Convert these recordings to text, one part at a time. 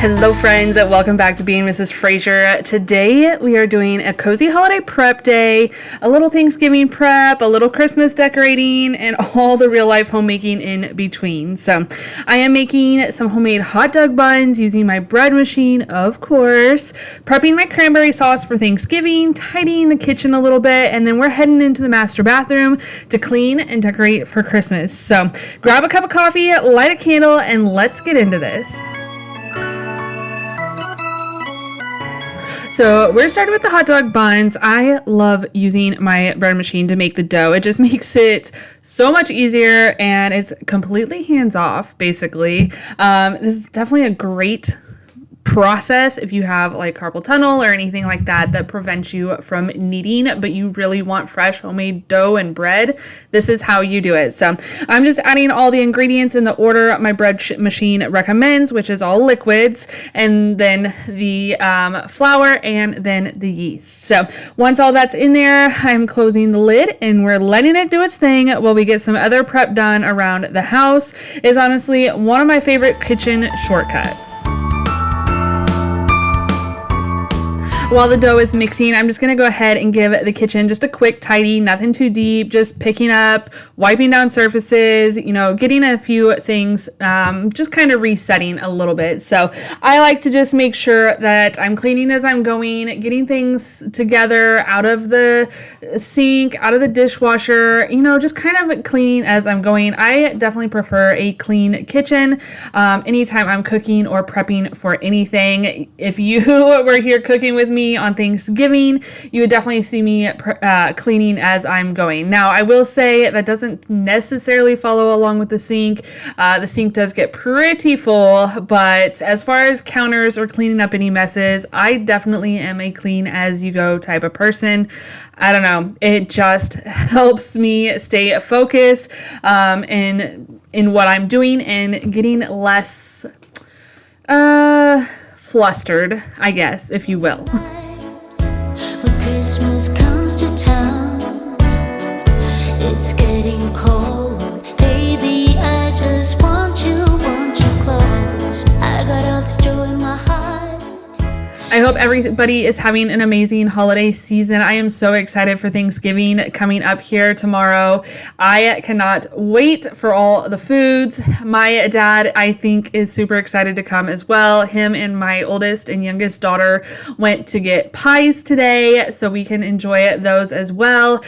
Hello friends, welcome back to Being Mrs. Fraser. Today we are doing a cozy holiday prep day, a little Thanksgiving prep, a little Christmas decorating, and all the real life homemaking in between. So I am making some homemade hot dog buns using my bread machine, of course, prepping my cranberry sauce for Thanksgiving, tidying the kitchen a little bit, and then we're heading into the master bathroom to clean and decorate for Christmas. So grab a cup of coffee, light a candle, and let's get into this. So we're starting with the hot dog buns. I love using my bread machine to make the dough. It just makes it so much easier and it's completely hands off, basically. This is definitely a great process if you have like carpal tunnel or anything like that prevents you from kneading, but you really want fresh homemade dough and bread. This is how you do it. So I'm just adding all the ingredients in the order my bread machine recommends, which is all liquids, and then the flour and then the yeast. So once all that's in there, I'm closing the lid and we're letting it do its thing while we get some other prep done around the house. Is honestly one of my favorite kitchen shortcuts. While the dough is mixing, I'm just going to go ahead and give the kitchen just a quick tidy, nothing too deep, just picking up, wiping down surfaces, getting a few things, just kind of resetting a little bit. So I like to just make sure that I'm cleaning as I'm going, getting things together out of the sink, out of the dishwasher, just kind of cleaning as I'm going. I definitely prefer a clean kitchen anytime I'm cooking or prepping for anything. If you were here cooking with me on Thanksgiving, you would definitely see me cleaning as I'm going. Now, I will say that doesn't necessarily follow along with the sink. The sink does get pretty full, but as far as counters or cleaning up any messes, I definitely am a clean as you go type of person. I don't know. It just helps me stay focused in what I'm doing and getting less flustered, I guess, if you will. When Christmas comes to town, it's getting cold. Baby, I just want you close. I got all this joy in my heart. I hope everybody is having an amazing holiday season. I am so excited for Thanksgiving coming up here tomorrow. I cannot wait for all the foods. My dad, I think, is super excited to come as well. Him and my oldest and youngest daughter went to get pies today, so we can enjoy those as well.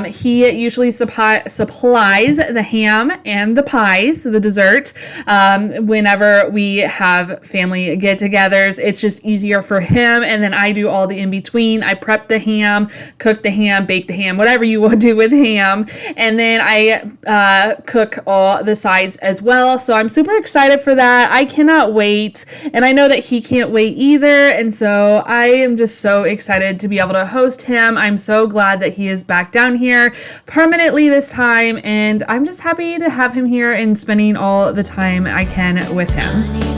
He usually supplies the ham and the pies, the dessert, whenever we have family get-togethers. It's just easier for him, and then I do all the in-between. I prep the ham, cook the ham, bake the ham, whatever you will do with ham, and then I cook all the sides as well. So I'm super excited for that. I cannot wait, and I know that he can't wait either, and so I am just so excited to be able to host him. I'm so glad that he is back down here permanently this time, and I'm just happy to have him here and spending all the time I can with him.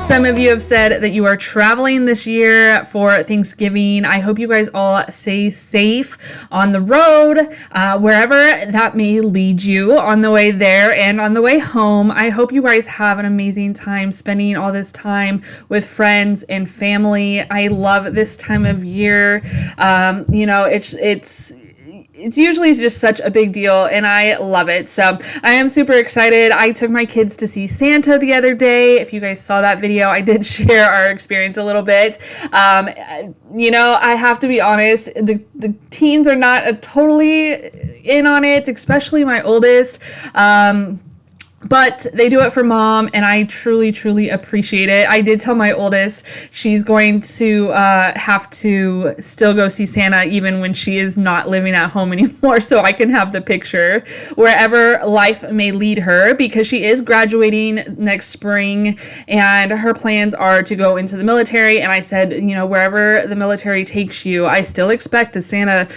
Some of you have said that you are traveling this year for Thanksgiving. I hope you guys all stay safe on the road, wherever that may lead you on the way there and on the way home. I hope you guys have an amazing time spending all this time with friends and family. I love this time of year. It's usually just such a big deal, and I love it. So I am super excited. I took my kids to see Santa the other day. If you guys saw that video, I did share our experience a little bit. I have to be honest, the teens are not totally in on it, especially my oldest. But they do it for mom, and I truly, truly appreciate it. I did tell my oldest she's going to have to still go see Santa even when she is not living at home anymore, so I can have the picture wherever life may lead her, because she is graduating next spring, and her plans are to go into the military. And I said, wherever the military takes you, I still expect a Santa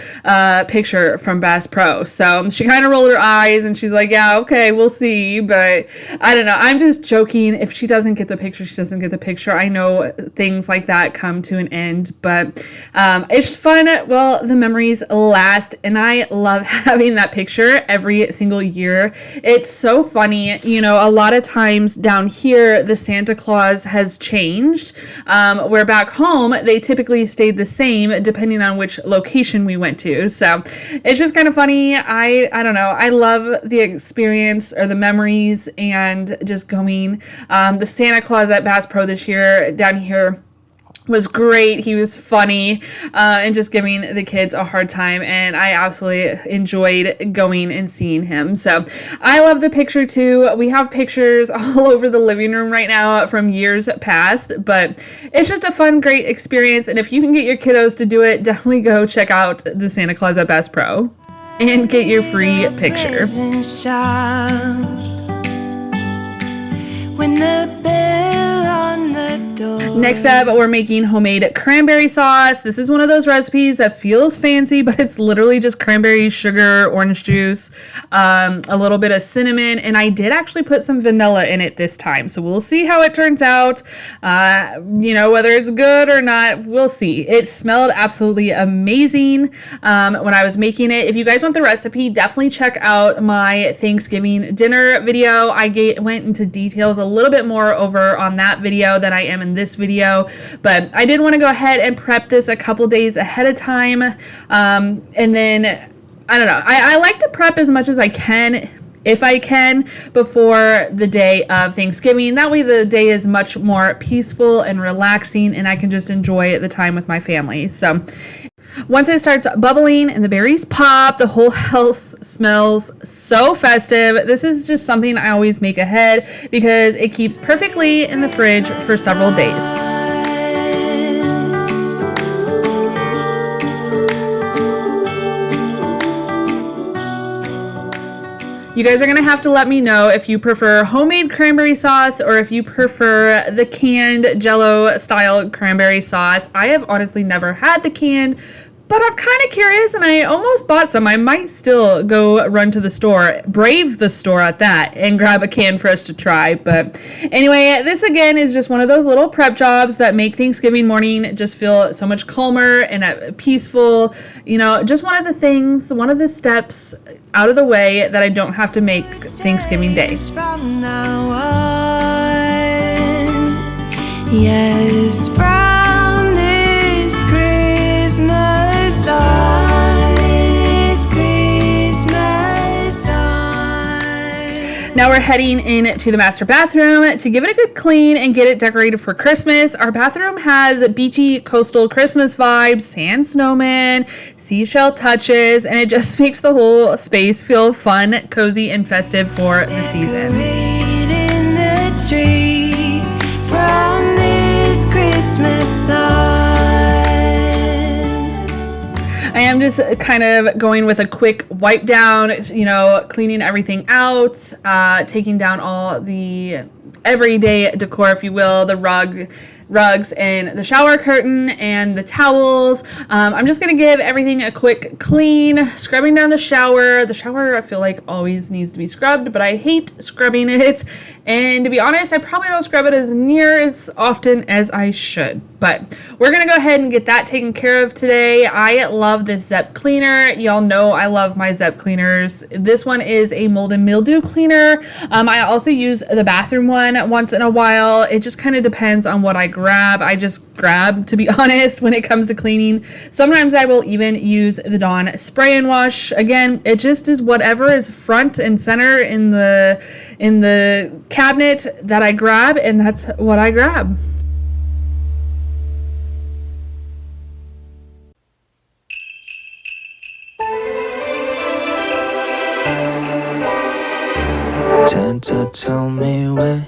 picture from Bass Pro. So she kind of rolled her eyes, and she's like, yeah, okay, we'll see. but I don't know. I'm just joking. If she doesn't get the picture, she doesn't get the picture. I know things like that come to an end, but it's fun. Well, the memories last, and I love having that picture every single year. It's so funny. You know, a lot of times down here, the Santa Claus has changed. Where back home, they typically stayed the same depending on which location we went to. So it's just kind of funny. I don't know. I love the experience or the memories and just going. The Santa Claus at Bass Pro this year down here was great. He was funny and just giving the kids a hard time, and I absolutely enjoyed going and seeing him. So I love the picture too. We have pictures all over the living room right now from years past, but it's just a fun, great experience, and if you can get your kiddos to do it, definitely go check out the Santa Claus at Bass Pro and get your free picture. When the bell on the door. Next up, we're making homemade cranberry sauce. This is one of those recipes that feels fancy, but it's literally just cranberry, sugar, orange juice, a little bit of cinnamon, and I did actually put some vanilla in it this time. So we'll see how it turns out. You know, whether it's good or not, we'll see. It smelled absolutely amazing when I was making it. If you guys want the recipe, definitely check out my Thanksgiving dinner video. I went into details a little bit more over on that video than I am in this video, but I did want to go ahead and prep this a couple days ahead of time, and then I don't know, I like to prep as much as I can, if I can, before the day of Thanksgiving. That way the day is much more peaceful and relaxing, and I can just enjoy the time with my family. So once it starts bubbling and the berries pop, the whole house smells so festive. This is just something I always make ahead because it keeps perfectly in the fridge for several days. You guys are going to have to let me know if you prefer homemade cranberry sauce or if you prefer the canned Jell-O style cranberry sauce. I have honestly never had the canned, but I'm kind of curious, and I almost bought some. I might still go run to the store, brave the store at that, and grab a can for us to try. But anyway, this again is just one of those little prep jobs that make Thanksgiving morning just feel so much calmer and peaceful. You know, just one of the things, one of the steps out of the way that I don't have to make Thanksgiving Day. From now on, yes, from this Christmas on, this Christmas on. Now we're heading into the master bathroom to give it a good clean and get it decorated for Christmas. Our bathroom has beachy coastal Christmas vibes, sand snowman, seashell touches, and it just makes the whole space feel fun, cozy, and festive for the season. The tree from this Christmas sun. I am just kind of going with a quick wipe down, you know, cleaning everything out, taking down all the everyday decor, if you will, the rugs and the shower curtain and the towels. I'm just gonna give everything a quick clean, scrubbing down the shower. The shower I feel like always needs to be scrubbed, but I hate scrubbing it, and to be honest, I probably don't scrub it as near as often as I should. But we're gonna go ahead and get that taken care of today. I love this Zep cleaner. Y'all know I love my Zep cleaners. This one is a mold and mildew cleaner. I also use the bathroom one once in a while. It just kind of depends on what I grab. I just grab, to be honest, when it comes to cleaning. Sometimes I will even use the Dawn spray and wash. Again, it just is whatever is front and center in the cabinet that I grab, and that's what I grab. Santa, tell me when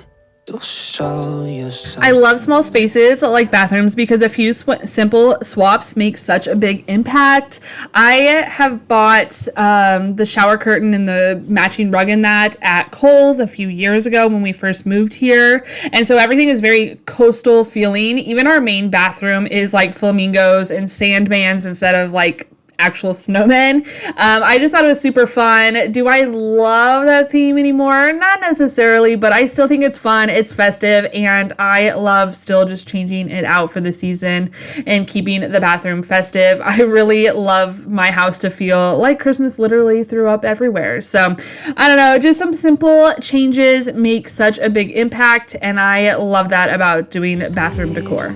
you'll show yourself. I love small spaces like bathrooms because a few simple swaps make such a big impact. I have bought the shower curtain and the matching rug in that at Kohl's a few years ago when we first moved here. And so everything is very coastal feeling. Even our main bathroom is like flamingos and sandmans instead of like actual snowmen. I just thought it was super fun. Do I love that theme anymore? Not necessarily, but I still think it's fun. It's festive, and I love still just changing it out for the season and keeping the bathroom festive. I really love my house to feel like Christmas literally threw up everywhere. So I don't know, just some simple changes make such a big impact, and I love that about doing bathroom decor.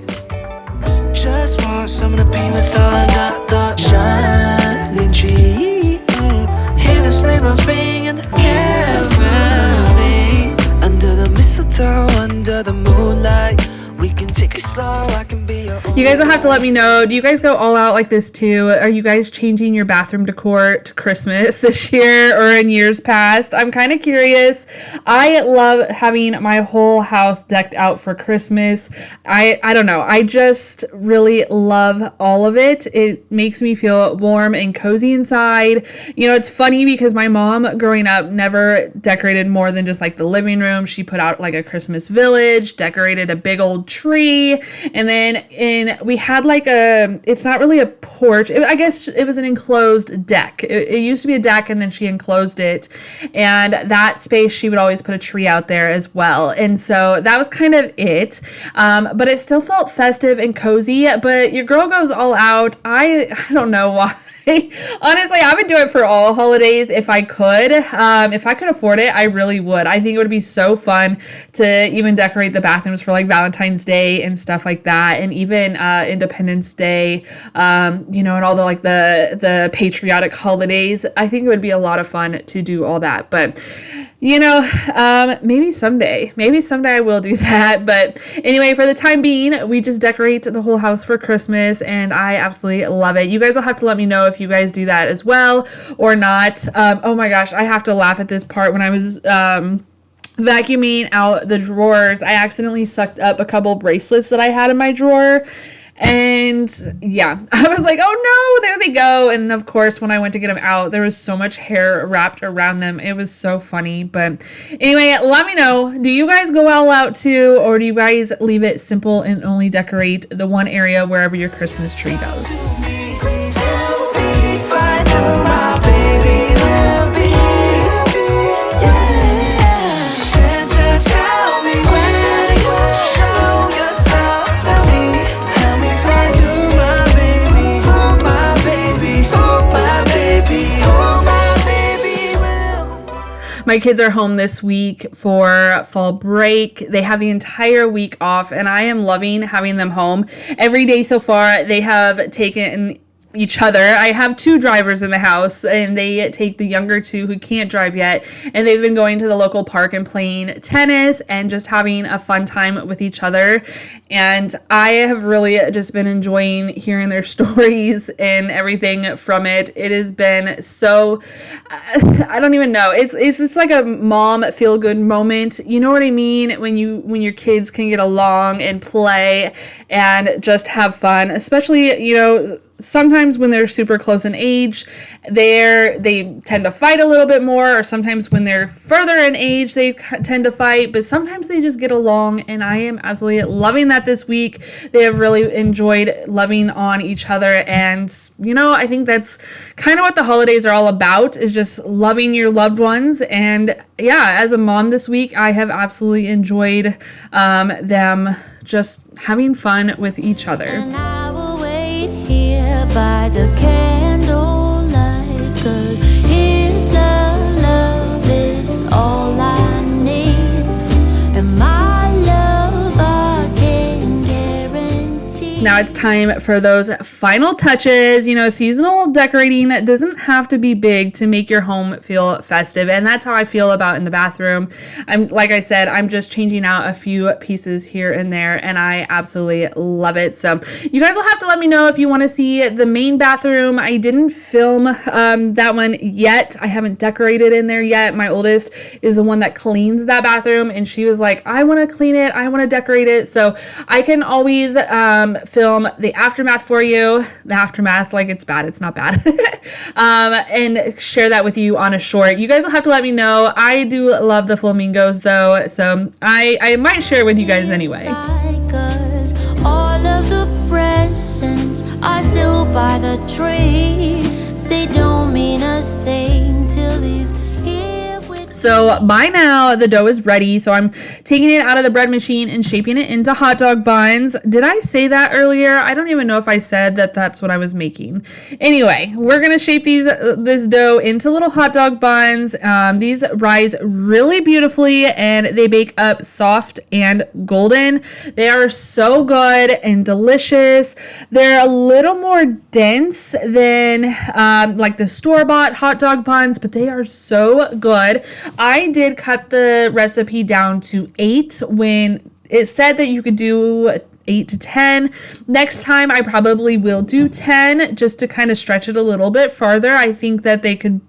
Just want someone to be with under the shining tree. Hear the sleigh bells ring and the caroling. Under the mistletoe, under the moonlight, we can take it slow, I can be your You guys will have to let me know. Do you guys go all out like this too? Are you guys changing your bathroom decor to Christmas this year or in years past? I'm kind of curious. I love having my whole house decked out for Christmas. I don't know. I just really love all of it. It makes me feel warm and cozy inside. You know, it's funny because my mom growing up never decorated more than just like the living room. She put out like a Christmas village, decorated a big old tree, and then we had like it's not really a porch. I guess it was an enclosed deck. It used to be a deck, and then she enclosed it, and that space she would always put a tree out there as well. And so that was kind of it. But it still felt festive and cozy, but your girl goes all out. I don't know why. Honestly, I would do it for all holidays if I could. If I could afford it, I really would. I think it would be so fun to even decorate the bathrooms for like Valentine's Day and stuff like that, and even Independence Day, and all the like the patriotic holidays. I think it would be a lot of fun to do all that, but maybe someday I will do that. But anyway, for the time being, we just decorate the whole house for Christmas, and I absolutely love it. You guys will have to let me know if you guys do that as well or not. Oh my gosh, I have to laugh at this part. When I was vacuuming out the drawers, I accidentally sucked up a couple bracelets that I had in my drawer. And yeah, I was like, oh no, there they go. And of course, when I went to get them out, there was so much hair wrapped around them. It was so funny. But anyway, let me know. Do you guys go all out too? Or do you guys leave it simple and only decorate the one area wherever your Christmas tree goes? please help me find who my baby will be. Yeah. Santa, tell me when you show yourself to me. Help me find who my baby, who my baby, who my baby, who my baby will. My kids are home this week for fall break. They have the entire week off, and I am loving having them home. Every day so far, they have taken each other. I have two drivers in the house, and they take the younger two who can't drive yet, and they've been going to the local park and playing tennis and just having a fun time with each other. And I have really just been enjoying hearing their stories and everything from it. It has been so, I don't even know. It's just like a mom feel good moment. You know what I mean? When your kids can get along and play and just have fun, especially, sometimes when they're super close in age, they tend to fight a little bit more, or sometimes when they're further in age, they tend to fight, but sometimes they just get along, and I am absolutely loving that this week. They have really enjoyed loving on each other, and, I think that's kind of what the holidays are all about, is just loving your loved ones. And yeah, as a mom this week, I have absolutely enjoyed them just having fun with each other. And I will wait here by the candlelight, 'cause his love is all I need, and my love I can guarantee. Now it's time for those final touches. Seasonal decorating doesn't have to be big to make your home feel festive, and that's how I feel about in the bathroom. Like I said, I'm just changing out a few pieces here and there, and I absolutely love it. So you guys will have to let me know if you want to see the main bathroom. I didn't film that one yet. I haven't decorated in there yet. My oldest is the one that cleans that bathroom, and she was like, I want to clean it, I want to decorate it. So I can always film the aftermath for you. The aftermath, like it's bad, it's not bad. And share that with you on a short. You guys will have to let me know. I do love the flamingos though, so I might share it with you guys anyway. All of the presents are still by the tree. So by now the dough is ready. So I'm taking it out of the bread machine and shaping it into hot dog buns. Did I say that earlier? I don't even know if I said that that's what I was making. Anyway, we're going to shape this dough into little hot dog buns. These rise really beautifully and they bake up soft and golden. They are so good and delicious. They're a little more dense than like the store-bought hot dog buns, but they are so good. I did cut the recipe down to 8 when it said that you could do 8 to 10. Next time I probably will do 10 just to kind of stretch it a little bit farther. I think that they could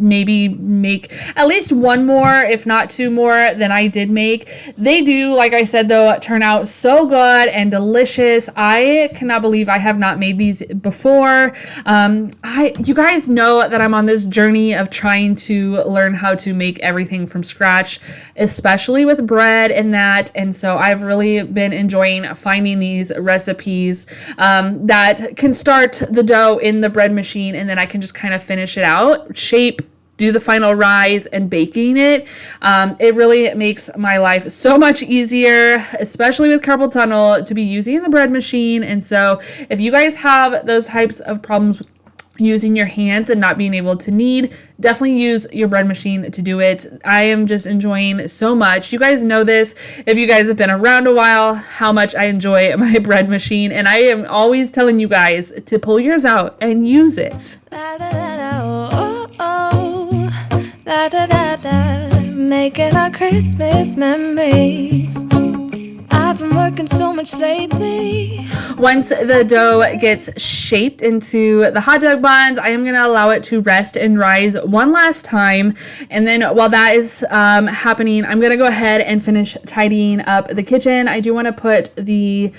maybe make at least one more, if not 2 more than I did make. They do, like I said though, turn out so good and delicious. I cannot believe I have not made these before. You guys know that I'm on this journey of trying to learn how to make everything from scratch, especially with bread and that. And so I've really been enjoying finding these recipes that can start the dough in the bread machine and then I can just kind of finish it out, shape, do the final rise, and baking it. It really makes my life so much easier, especially with carpal tunnel, to be using the bread machine. And so if you guys have those types of problems with using your hands and not being able to knead, definitely use your bread machine to do it. I am just enjoying so much. You guys know this, if you guys have been around a while, how much I enjoy my bread machine, and I am always telling you guys to pull yours out and use it. Da da da da, making our Christmas memories. I've been working so much lately. Once the dough gets shaped into the hot dog buns, I am going to allow it to rest and rise one last time. And then while that is happening, I'm going to go ahead and finish tidying up the kitchen. I do want to put the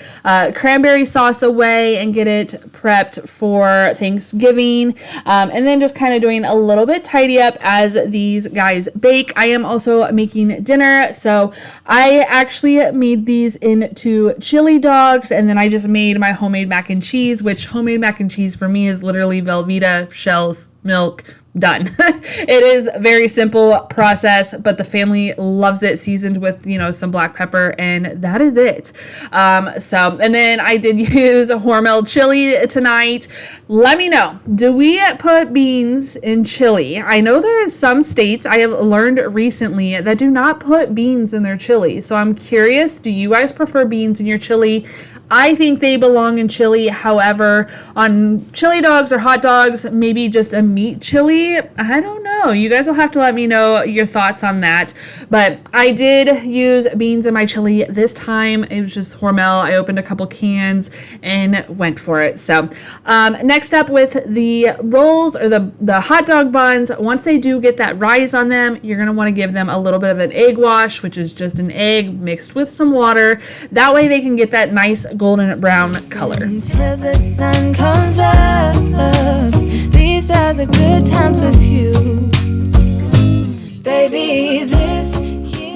cranberry sauce away and get it prepped for Thanksgiving. And then just kind of doing a little bit tidy up as these guys bake. I am also making dinner. So I actually made these into chili dogs, and then I just made my homemade mac and cheese, which homemade mac and cheese for me is literally Velveeta, shells, milk, done. It is a very simple process, but the family loves it, seasoned with, some black pepper, and that is it. And then I did use Hormel chili tonight. Let me know, do we put beans in chili? I know there are some states I have learned recently that do not put beans in their chili. So I'm curious, do you guys prefer beans in your chili? I think they belong in chili. However, on chili dogs or hot dogs, maybe just a meat chili. I don't know. You guys will have to let me know your thoughts on that. But I did use beans in my chili this time. It was just Hormel. I opened a couple cans and went for it. So next up with the rolls or the hot dog buns, once they do get that rise on them, you're going to want to give them a little bit of an egg wash, which is just an egg mixed with some water. That way they can get that nice golden brown color. Until the sun comes up, these are the good times with you, baby.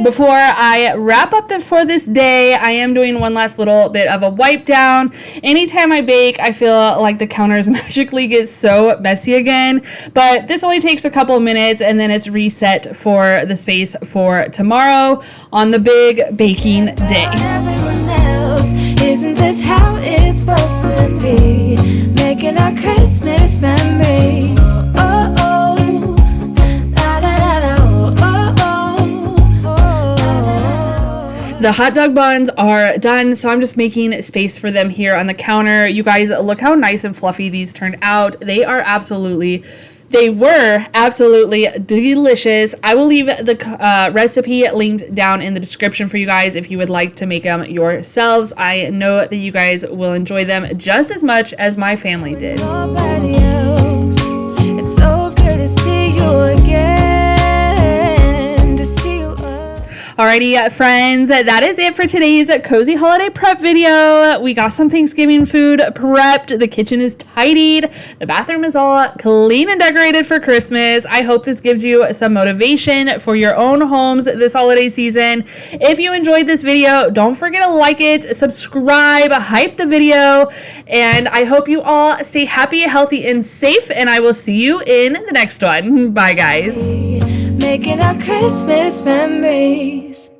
Before I wrap up for this day, I am doing one last little bit of a wipe down. Anytime I bake, I feel like the counters magically get so messy again, but this only takes a couple of minutes and then it's reset for the space for tomorrow on the big baking day. Isn't this how it's supposed to be? Making our Christmas memories. Oh, oh, la, la, la, la, oh, oh, oh. The hot dog buns are done, so I'm just making space for them here on the counter. You guys, look how nice and fluffy these turned out. They were absolutely delicious. I will leave the recipe linked down in the description for you guys if you would like to make them yourselves. I know that you guys will enjoy them just as much as my family did. Nobody else. It's so good to see you again. To see you Alrighty, friends, that is it for today's cozy holiday prep video. We got some Thanksgiving food prepped. The kitchen is tidied. The bathroom is all clean and decorated for Christmas. I hope this gives you some motivation for your own homes this holiday season. If you enjoyed this video, don't forget to like it, subscribe, hype the video, and I hope you all stay happy, healthy, and safe, and I will see you in the next one. Bye, guys. making our Christmas memories.